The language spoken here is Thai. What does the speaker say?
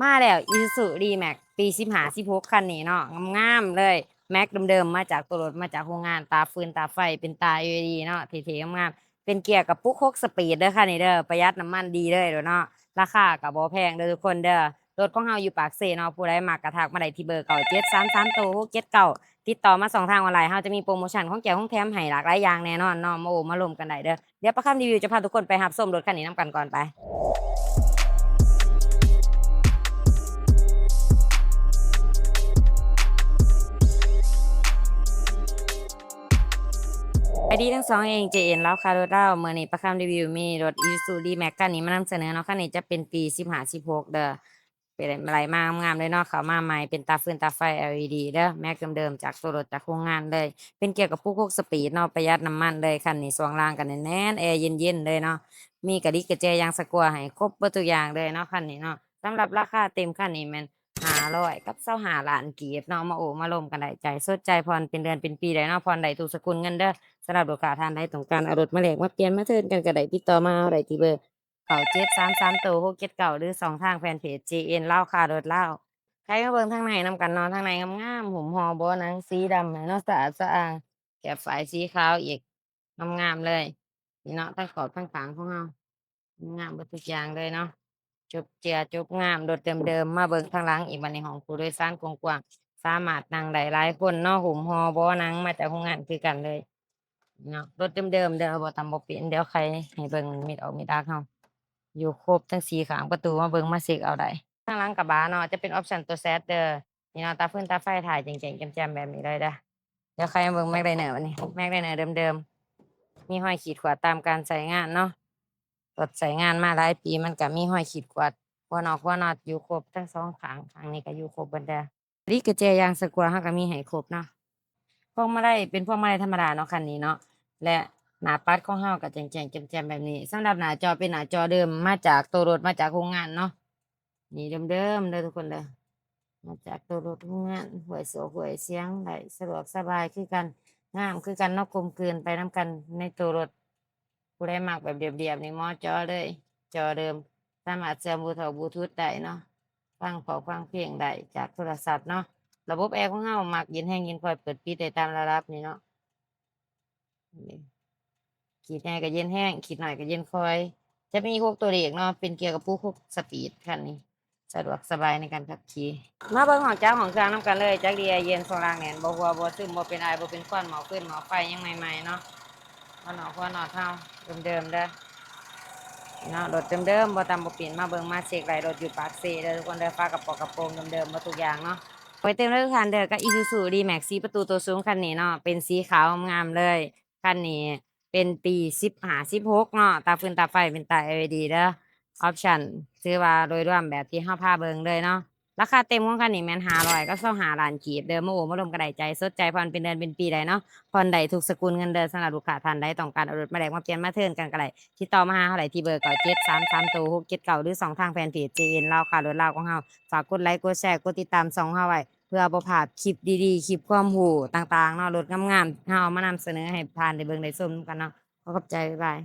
มาแล้ว Isuzu D-Max ปี15-16คันนี้เนาะงามๆเลยแม็กเดิมๆมาจากตัวรถมาจากโรงงานตาฟืนตาไฟเป็นตา LED เนาะเท่ๆงามๆเป็นเกียร์กับปุ๊ก6สปีดเด้อคันนี้เด้อประหยัดน้ำมันดีเลยเด้อเนาะราคาก็บ่แพงเด้อทุกคนเด้อรถของเฮาอยู่ปากเซเนาะผู้ใดมักก็ทักมาได้ที่เบอร์9733โต679ติดต่อมา2ทางออนไลน์เฮาจะมีโพรโมชันของแจกของแถมให้หลากหลายอย่างแน่นอนเนาะมาโอ้มาร่วมกันได้เด้อเดี๋ยวประคำรีวิวจะพาทุกคนไปรับชมรถคันนี้นำกันก่อนไป ไปดีทั้งสองเอง JN เล่าค่ะรถเล่าเมื่อนี้ประคำรีวิวมีรถ Isuzu D-Max คันนี้มานำเสนอเนาะคันนี้จะเป็นปี15-16เด้อเป็นอะไรมางามๆเลยเนาะเข้ามาใหม่เป็นตาฟืนตาไฟ LED เด้อแม็กเดิมๆจากตัวรถจากโรงงานเลยเป็นเกี่ยวกับพวกสปีดเนาะประหยัดน้ำมันเลยคันนี้ช่วงล่างกันแน่นๆแอร์เย็นๆเลยเนาะมีกระดิกกระแจยางสกัวให้ครบเบิดทุกอย่างเลยเนาะคันนี้เนาะสำหรับราคาเต็มคันนี้แม่น 500กับ25 ล้านกีบเนาะมาโอ้มาล้มกันได้ใจสดใจผ่อนเป็นเดือนเป็นปีได้เนาะผ่อนได้ทุกสกุลเงินเด้อสำหรับลูกค้าท่านใดต้องการเอารถมาแลกมาเปลี่ยนมาเทิร์นกันก็ได้ติดต่อมาเอาได้ที่เบอร์9733โต679หรือ2ทางแฟนเพจ JN ลาวค่ารถลาวใครมาเบิ่งทางในนำกันเนาะทางในงามๆหุ้มห่อเบาะหนังสีดำเนาะสะอาดสะอ้านแก็บฝายสีขาวอีกงามๆเลยนี่เนาะทั้งขอบทั้งขางของเรางามเบิดทุกอย่างเลยเนาะ จบเจือจบงามรถเดิมๆมาเบิ่งข้างหลังอีกบัดนี้ห้องผู้โดยสารกว้างๆสามารถนั่งได้หลายคนเนาะหุ้มห่อเบาะหนังมาจากโรงงานคือกันเลยเนาะรถเดิมๆเด้อบ่ตำบ่เปลี่ยนเดี๋ยวใครให้เบิ่งมิดออกมิดอักเฮาอยู่ครบทั้ง4ข้างประตูมาเบิ่งมาเช็กเอาได้ข้างหลังกระบะเนาะจะเป็นออปชันตัว Z เด้อนี่เนาะตาฟืนตาไฟถ่ายแจ๋งๆแจ่มๆแบบนี้เลยเด้อเดี๋ยวใครมาเบิ่ง MacLiner บัดนี้ MacLiner เดิมๆมีห้อยขีดข่วนตามการใช้งานเนาะ รถใช้งานมาหลายปีมันก็มีห้อยขีดขวดหัวนอกหัวน็อตอยู่ครบทั้งสองข้างข้างนี้ก็อยู่ครบเบิดเด้อพวงกุญแจยางสกรัวเราก็มีให้ครบเนาะพวงมาลัยเป็นพวงมาลัยธรรมดาเนาะคันนี้เนาะและหน้าปัดของเราก็แจ้งๆแจ่มๆแบบนี้สำหรับหน้าจอเป็นหน้าจอเดิมมาจากตัวรถมาจากโรงงานเนาะนี่เดิมๆเด้อทุกคนเด้อมาจากตัวรถโรงงานห้วยโสห้วยเสียงได้สะดวกสบายคือกันงามคือกันเนาะกลมกลืนไปนำกันในตัวรถ ผู้ใดมักแบบเรียบๆนี่เหมาะเจาะเลยจอเดิมสามารถเชื่อมบลูทูธได้เนาะฟังฟังเพลงได้จากโทรศัพท์เนาะระบบแอร์ของเรามักเย็นแห้งเย็นคอยเปิดปิดได้ตามระดับนี่เนาะนี่ขีดใหญ่ก็เย็นแห้งขีดหน่อยก็เย็นคอยจะมีพวกตัวเลขเนาะเป็นเกี่ยวกับพวกสปีดคันนี้สะดวกสบายในการขับขี่มาเบิ่งของเจ้าของเครื่องนำกันเลยจักดีไอเย็นโซลางแหน่นบ่หัวบ่ซึมบ่เป็นไอบ่เป็นควันหมอขึ้นหมอไฟยังใหม่ๆเนาะพอหนอเท่าเดิมๆเด้อ เนาะรถเดิมๆบ่ตำบ่เปลี่ยนมาเบิ่งมาเช็กไลรถอยู่ปากเซเด้อทุกคนเด้อฟ้ากระโปรงเดิมๆหมดทุกอย่างเนาะไว้เต็มเลยทุกคันเด้อกับ Isuzu D-Max 4ประตูตัวสูงคันนี้เนาะเป็นสีขาวงามๆเลยคันนี้เป็นปี15-16เนาะตาฟืนตาไฟเป็นตา LED เด้อออปชันถือว่าโดยรวมแบบที่เราพาเบิ่งเลยเนาะราคาเต็มของคันนี้แม่น500กับ25ล้านกีบเด้อมาโอ้มาร่วมกันได้ใจสดใจผ่อนเป็นเดือนเป็นปีได้เนาะผ่อนได้ทุกสกุลเงินเดือนสำหรับลูกค้าท่านใดต้องการเอารถมาแลกมาเปลี่ยนมาเทิร์นกันก็ได้ ติดต่อมาหาเราได้ที่เบอร์9733โต679หรือ2ทางแฟนเพจ JN ลาวค่ะรถลาวของเราฝากกดไลค์กดแชร์กดติดตามช่องเราไว้เพื่อบ่พลาดคลิปดีๆคลิปความรู้ต่างๆเนาะรถงามๆเราเอามานำเสนอให้ทานได้เบิ่งได้ชมกันเนาะขอขอบใจบ๊ายบาย